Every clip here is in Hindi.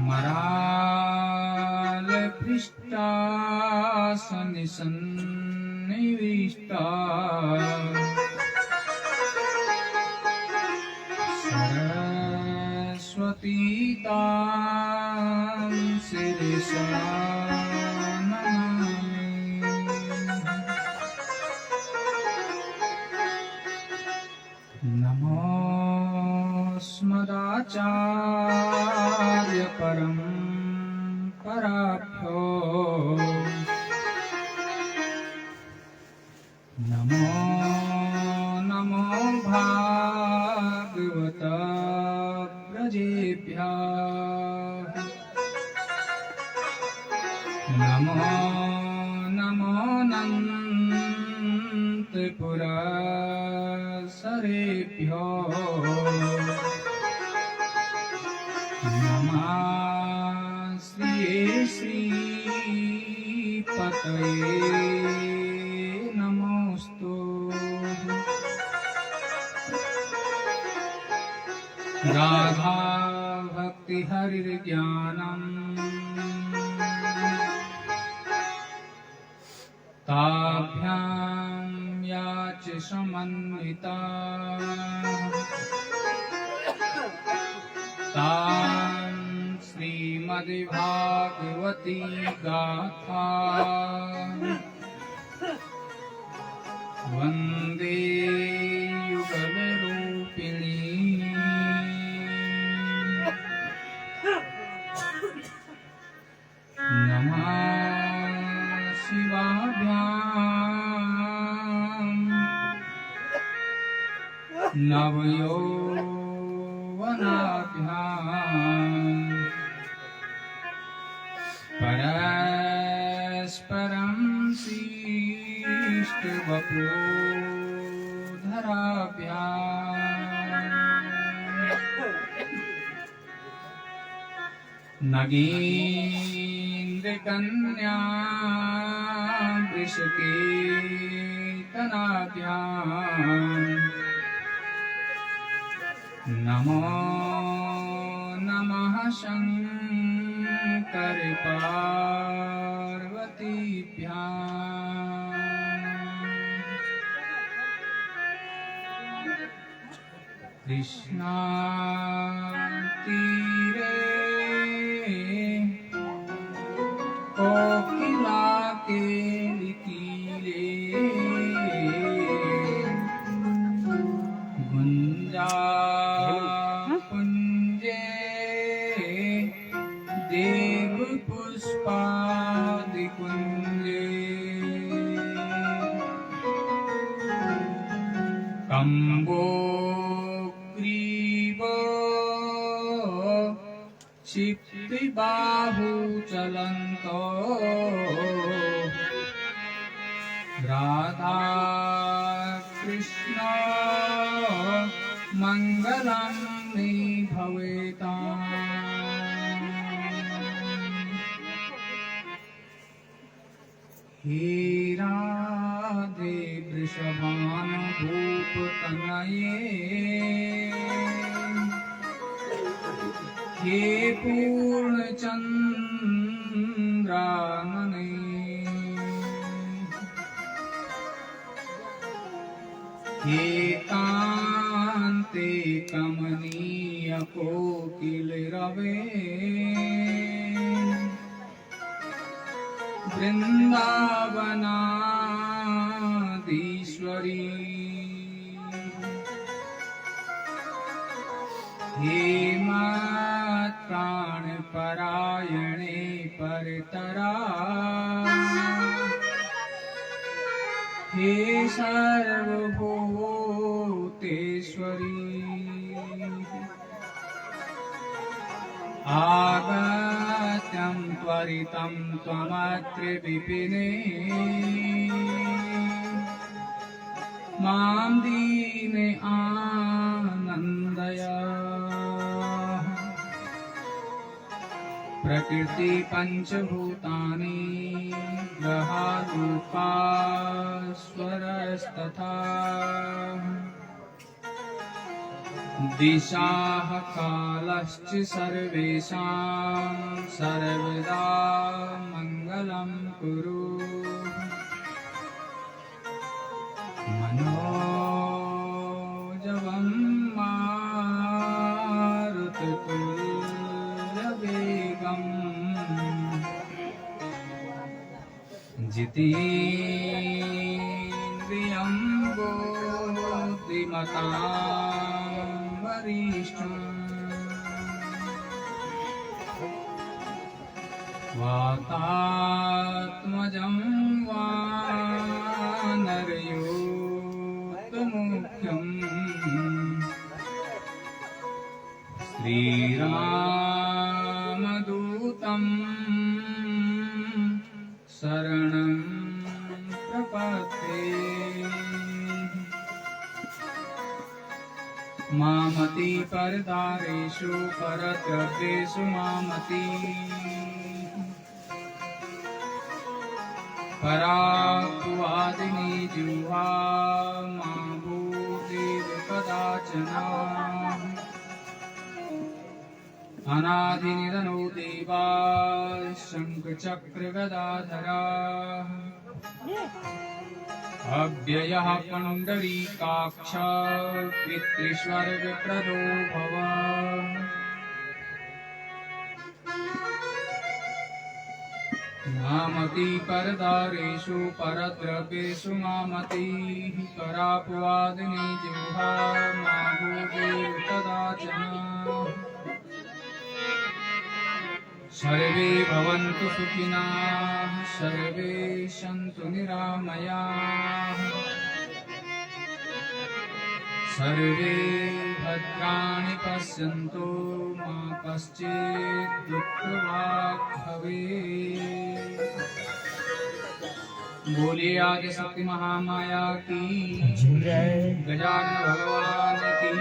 मरालपृष्टासनिसन्निविष्टा सरस्वती तां शिरसा नमामि। नमोऽस्मदाचार्य परम्पराभ्यो नमो नमो भागवत व्रजेभ्यः नमो नमो नन्तपुरसरेभ्यो नमः श्रीपतये नमोस्तु। राधा भक्ति हरिर्ज्ञानम् ताभ्यां याच समन्विता तां श्रीमद्भागवती गाथा वन्दे युगलरूपिणी। नमः शिवाभ्यां नवयौवनाभ्यां परस्परं शिष्टवपुधराभ्यां नगेन्द्रकन्या वृषकेतनाभ्यां नमो नमः शङ्कर पार्वतीभ्यां कृष्णातीरे कोकिला के तीरे गुंजा पुंजे देव पुष्पादि कुंजे कम्बोग्रीवो क्षिप्तिबाहु चलन्तो राधा कृष्ण मङ्गलं मे भवेताम्। हे राधे वृषभानुभूपतनये हे पूर्णचन्द्रानने हे कान्ते कमनीय कोकिलरवे वृन्दावनाधीश्वरी हे मत्प्राणपरायणे परतरा हे सर्वभूतेश्वरी आगत्यं त्वरितं त्वमत्र विपिने मां दीने आनन्दय। प्रकृति पंचभूतानि ग्रहारूपास्वरस्तथा दिशाः कालश्च सर्वेषां सर्वदा मङ्गलं कुरु मनोजवं मारुततुल्यवेगम् जितेन्द्रियं बुद्धिमतां वरिष्ठम् वातात्मजं वानरयोत्तमुख्यम् श्रीरामदूतं शरणं प्रपद्ये मामति परदारेषु परद्रव्येषु मामति पराक्वादिनी जिह्वा मा भूदेव कदाचन अनादिनिधनो देवा शङ्खचक्रगदाधरा अव्ययः पुण्डरीकाक्ष पितृस्वर्गप्रदो भव मामति परदारेषु परद्रव्येषु मामति परापवादिनी जिह्वा मा भूदेव कदाचन सर्वे भवन्तु सुखिनः सर्वे सन्तु निरामयाः सर्वे भद्राणि पश्यन्तु मा कश्चित् दुःखभाग् भवेत् बोलिए आदि शक्ति महामाया की गजानन भगवान की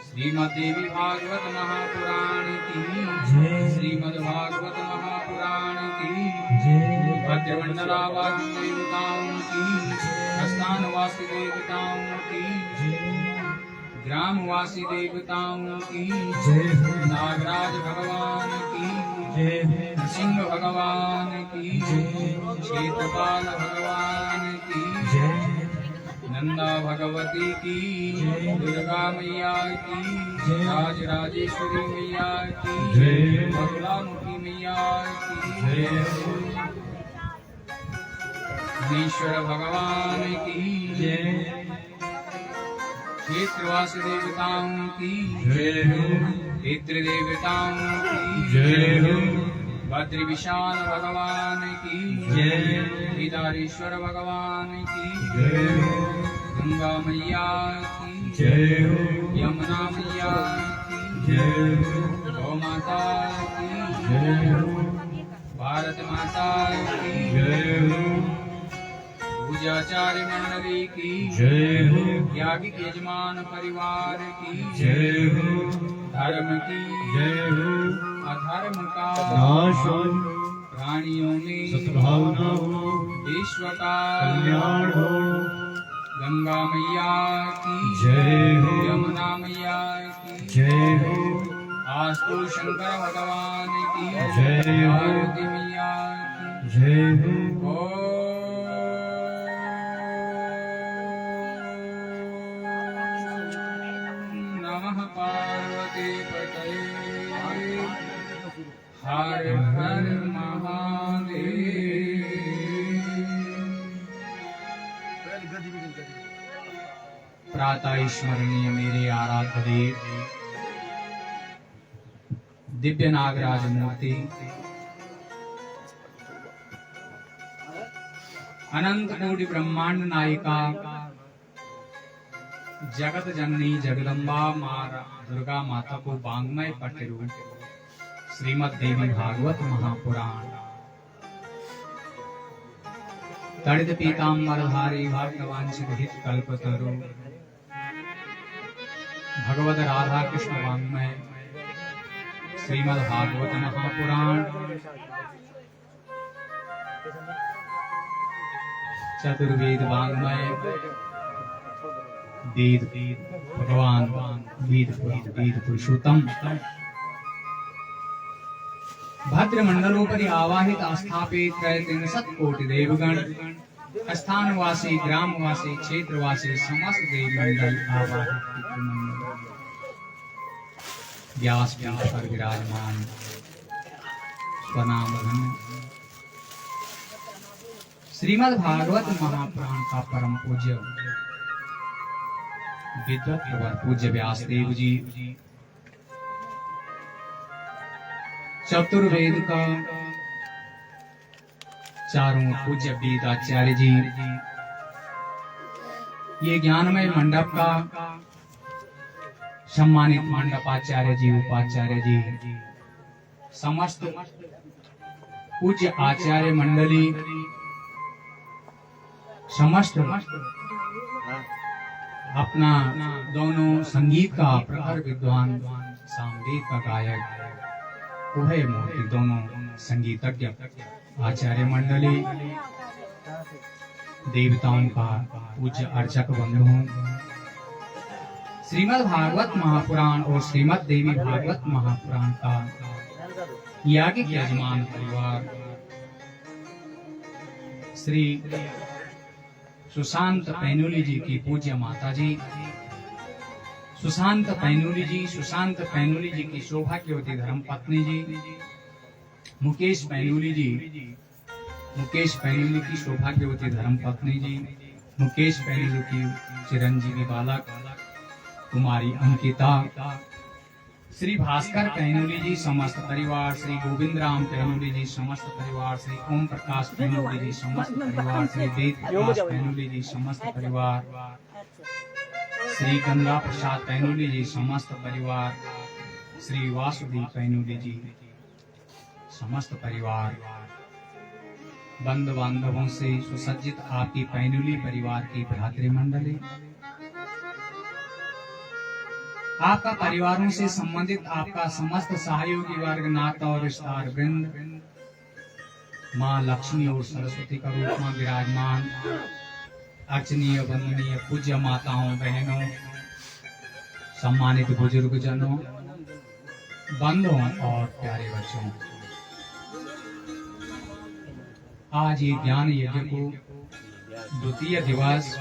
श्रीमद्देवी भागवत महापुराण की श्रीमद्भागवत महापुराण की भद्रमंडलावासी देवताओं की स्थानवासी देवताओं की ग्रामवासी देवताओं की नागराज भगवान की सिंह भगवान की क्षेत्रपाल भगवान की नंदा भगवती की दुर्गा मैया की राजराजेश्वरी मैया की बगलामुखी मैया की ईश्वर भगवान की क्षेत्रवासी देवताओं की पितृ देवताओं की भद्र विशाल भगवान की केदारेश्वर भगवान की गंगा मैया की यमुना मैया की गौ माता की भारत माता की पूजाचार्य मंडली की याज्ञिक यजमान परिवार की धर्म की अधर्म का नाश प्राणियों में सद्भावना हो विश्व का कल्याण हो गंगा मैया की जय हो यमुना मैया की जय हो आस्तु शंकर भगवान की जय हो पार्वती मैया की जय हो पार्वती पतये हर हर महादेव। प्रातः स्मरणीय मेरे आराध्य देव दिव्य नागराज मूर्ति अनंत कोटि ब्रह्मांड नायिका जगत जननी जगदम्बा मारा दुर्गा माता को वांग्मय पठरूप श्रीमद् देवी भागवत महापुराण तड़ित पीताम्बरधारी भाग्यवांछित हित कल्पतरु भगवद राधा कृष्ण वांग्मय श्रीमद् भागवत महापुराण चतुर्वेद वांग्मय वेद भगवान वेद पुरुषोत्तम भद्रमंडलोपरि आवाहित आस्थापित त्रयत्रिंशत् कोटि देवगण स्थानवासी ग्रामवासी क्षेत्रवासी समस्त देव मंडल आवाहित पितृमंडल व्यास पीठ पर विराजमान स्वनाम श्रीमद् भागवत महापुराण का परम पूज्य विद्वत प्रवर पूज्य व्यास देव जी, चतुर्वेद का चारों पूज्य वेदाचार्य जी, ये ज्ञानमय मंडप का सम्मानित मंडपाचार्य जी, उपाचार्य जी, समस्त पूज्य आचार्य मंडली, समस्त अपना दोनों संगीत का प्रखर विद्वान, सामवेद का गायक, उभय मूर्ति दोनों संगीतज्ञ आचार्य मंडली, देवताओं का पूज्य अर्चक बंधुओं, श्रीमद् भागवत महापुराण और श्रीमद् देवी भागवत महापुराण का याज्ञिक यजमान परिवार, श्री सुशांत पैनुली जी की पूज्य माता जी, सुशांत पैनुली जी की सौभाग्यवती धर्म पत्नी जी, मुकेश पैनुली की सौभाग्यवती धर्म पत्नी जी, मुकेश पैनुली की चिरंजीवी बालक कुमारी अंकिता, श्री भास्कर पैनुली जी समस्त परिवार, श्री गोविंद राम पैनुली जी समस्त परिवार, श्री ओम प्रकाश पैनुली जी समस्त परिवार, श्री वेद प्रकाश पैनुली जी समस्त परिवार, श्री गंगा प्रसाद पैनुली जी समस्त परिवार, श्री वासुदेव पैनुली जी समस्त परिवार, बंधु बांधवों से सुसज्जित आपकी पैनुली परिवार की भ्रातृमंडली, आपका परिवारों से संबंधित आपका समस्त सहयोगी वर्ग, नाता और विस्तार वृंद, माँ लक्ष्मी और सरस्वती का रूप में विराजमान अर्चनीय वंदनीय पूज्य माताओं, बहनों, सम्मानित बुजुर्ग जनों, बंधुओं और प्यारे बच्चों, आज ये ज्ञान यज्ञ को द्वितीय दिवस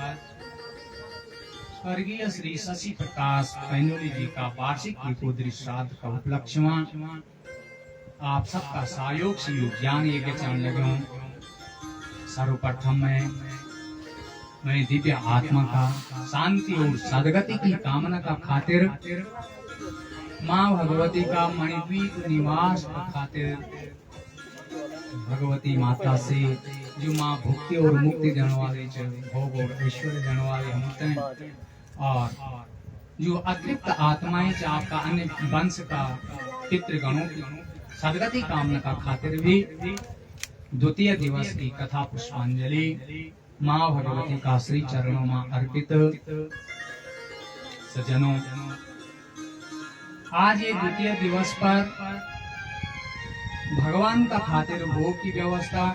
स्वर्गीय श्री शशि प्रकाश पैनुली जी का वार्षिक एकोदरी श्राद्ध का उपलक्ष्य में आप सबका सहयोग से ज्ञान यज्ञ चरण लगे। सर्वप्रथम मैं दिव्य आत्मा का शांति और सदगति की कामना का खातिर, माँ भगवती का मणिद्वीप निवास का खातिर, भगवती माता से जो माँ भुक्ति और मुक्ति देने वाले, भोग और ऐश्वर्य देने वाले होते हैं, और जो अतृप्त आत्माएं आपका अन्य वंश का पितृगणों की सदगति कामना का खातिर भी द्वितीय दिवस की कथा पुष्पांजलि माँ भगवती का श्री चरणों में अर्पित। सज्जनों, आज ये द्वितीय दिवस पर भगवान का खातिर भोग की व्यवस्था,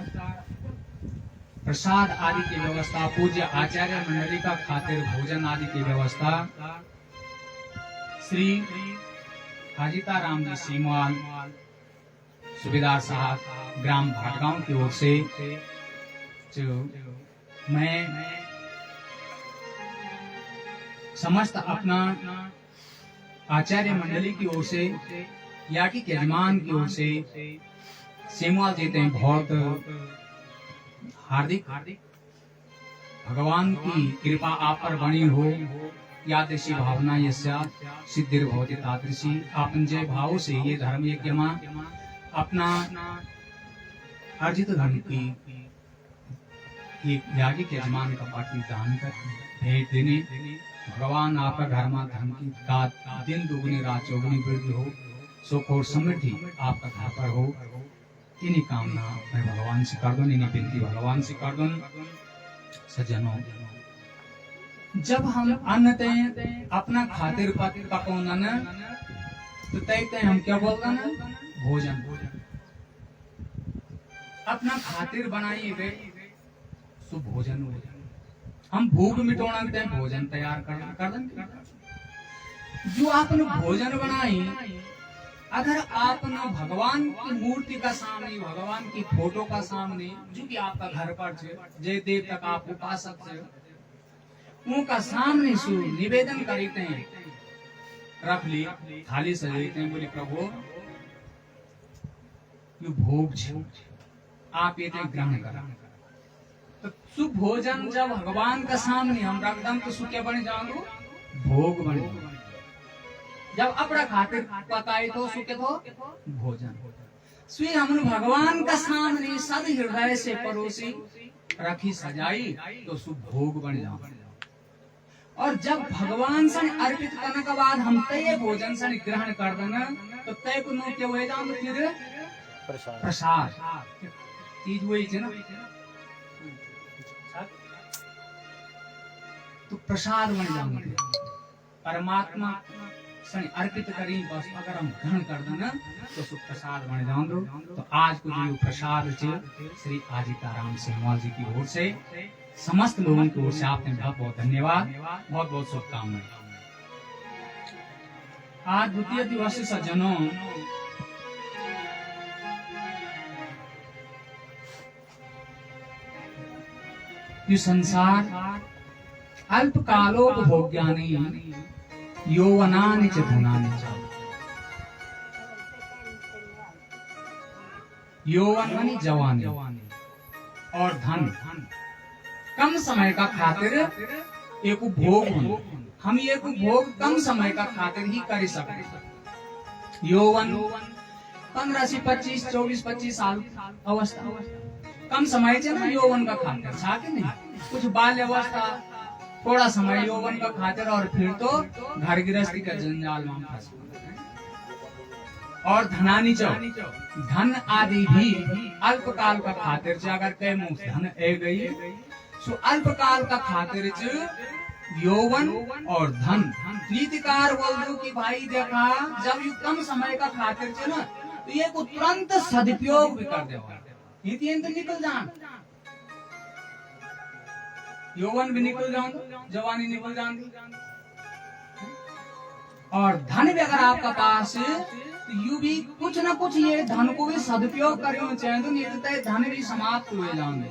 प्रसाद आदि की व्यवस्था, पूज्य आचार्य मंडली का खातिर भोजन आदि की व्यवस्था श्री हाजीता राम जी सीमवाल सुबेदार साहब ग्राम भाटगांव की ओर से जो मैं समस्त अपना आचार्य मंडली की ओर से, याज्ञिक यजमान की ओर से सीमवाल जीते हैं बहुत हार्दिक भगवान की कृपा आप पर बनी हो, यादृशी भावना यस्या सिद्धिर्भवति तादृशी। आपन जय भाव से ये धर्म यज्ञ में अपना अर्जित धन की एक याज्ञिक यजमान का पाठी दान कर भेंट देने, भगवान आपका घर में धन की दिन दुगुनी रात चौगुनी वृद्धि हो, सुख और समृद्धि आपका घर पर हो, इन्हीं कामना मैं भगवान से कर दूं, इन्हीं विनती भगवान से कर दूं। सज्जनों, जब हम अन्न ते अपना खातिर पकौना न तो तय हम क्या बोलता ना, भोजन अपना खातिर बनाइए गए सो भोजन हो। हम भूख मिटोना के भोजन तैयार कर दें। जो आपने भोजन बनाई, अगर आपने भगवान की मूर्ति का सामने, भगवान की फोटो का सामने, जो कि आपका घर पर जय देव तक आप उपासक से उनका सामने सु निवेदन करते हैं, रख ली थाली सजाते हैं, बोले प्रभु ये भोग आप ये ग्रहण करा। तो शुभ भोजन जब भगवान का सामने हम रख दम तो सु क्या बन जाओ, भोग बन जाओ। जब अपना खातिर पकाई तो सु के तो भोजन। स्वी हमने भगवान का सामने सद हृदय से परोसी रखी सजाई तो शुभ भोग बन जाओ। और जब भगवान से अर्पित करने के बाद हम तय भोजन से ग्रहण कर देना तो तय को नो क्या हुए जाओ, फिर प्रसाद चीज वही है ना, तो प्रसाद बन जाओगे। परमात्मा से अर्पित करी बस अगर हम ग्रहण कर देना तो सुख प्रसाद बन जाओगे। तो आज को जो प्रसाद श्री आजिताराम सिंहवाल जी की ओर से समस्त लोगों की ओर से आपने बहुत बहुत धन्यवाद, बहुत बहुत शुभकामनाएं। आज द्वितीय दिवस सज्जनों, ये संसार अल्पकालोपभोग्यानि यौवनानि च धनानि च। यौवन मानी जवानी और धन कम समय का खातिर एक उपभोग, हम एक उपभोग कम समय का खातिर ही कर सकते। यौवन 15 से 25, 24, 25 साल अवस्था कम समय से ना यौवन का खातिर साथ नहीं, कुछ बाल्य अवस्था थोड़ा समय यौवन का खातिर और फिर तो घर गृहस्थी का जंजाल में फंस। और धनानी चौ धन आदि भी अल्पकाल का खातिर से अगर कई मुख धन ए गई सो अल्पकाल का खातिर यौवन और धन। नीतिकार बोल दो कि भाई देखा जब यू कम समय का खातिर से ना तो ये को तुरंत सदुपयोग भी कर दे, निकल जान, यौवन भी निकल जाऊं, जवानी निकल जाऊंगी। और धन भी अगर आपका पास तो यू भी कुछ ना कुछ ये धन को भी सदुपयोग करना चाहिए, तो नहीं तो धन भी समाप्त हुए जाएंगे।